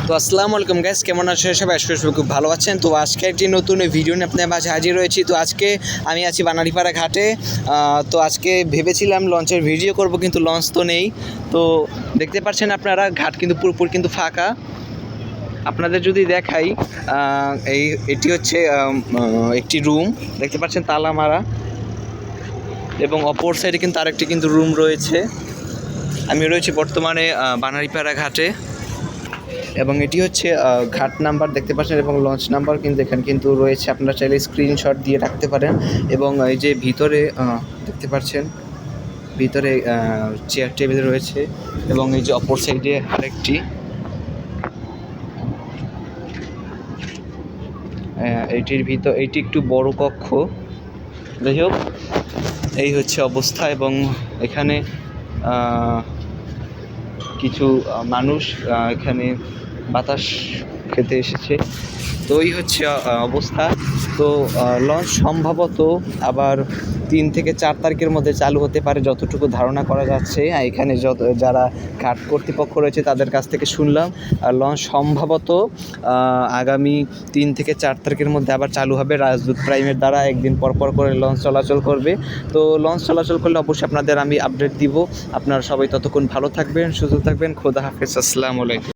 তো আসসালামু আলাইকুম গাইস, কেমন আছেন সবাই? আশা করি খুব ভালো আছেন। তো আজকে একটি নতুন ভিডিও নিয়ে আপনাদের মাঝে হাজির হয়েছি। তো আজকে আমি আছি বানারীপাড়া ঘাটে। তো আজকে ভেবেছিলাম লঞ্চের ভিডিও করব, কিন্তু লঞ্চ তো নেই। তো দেখতে পাচ্ছেন আপনারা, ঘাট কিন্তু পুরোপুরি কিন্তু ফাঁকা। আপনাদের যদি দেখাই, এটি হচ্ছে একটি রুম, দেখতে পাচ্ছেন তালা মারা, এবং অপর সাইডে কিন্তু আরেকটি কিন্তু রুম রয়েছে। আমি রয়েছি বর্তমানে বানারীপাড়া ঘাটে, এবং এটি হচ্ছে ঘাট নাম্বার দেখতে পাচ্ছেন, এবং লঞ্চ নাম্বার কিন্তু এখানে কিন্তু রয়েছে। আপনারা চাইলে স্ক্রিনশট দিয়ে রাখতে পারেন। এবং এই যে ভিতরে দেখতে পাচ্ছেন, ভিতরে চেয়ার টেবিল রয়েছে, এবং এই যে অপর সাইডে আরেকটি, এইটির ভিতর এইটি একটু বড় কক্ষ। যাই হোক, এই হচ্ছে অবস্থা। এবং এখানে কিছু মানুষ এখানে বাতাস খেতে এসেছে। তো এই হচ্ছে অবস্থা। তো লঞ্চ সম্ভবত আবার 3 থেকে 4 তারিখের মধ্যে চালু হতে পারে, যতটুকু ধারণা করা যাচ্ছে। এখানে যারা ঘাট কর্তৃপক্ষ রয়েছে তাদের কাছ থেকে শুনলাম, লঞ্চ সম্ভবত আগামী 3 থেকে 4 তারিখের মধ্যে আবার চালু হবে। রাজদূত প্রাইমের দ্বারা একদিন পর করে লঞ্চ চলাচল করবে। তো লঞ্চ চলাচল করলে অবশ্যই আপনাদের আমি আপডেট দিব। আপনারা সবাই ততক্ষণ ভালো থাকবেন, সুস্থ থাকবেন। খোদা হাফেজ, আসসালামু আলাইকুম।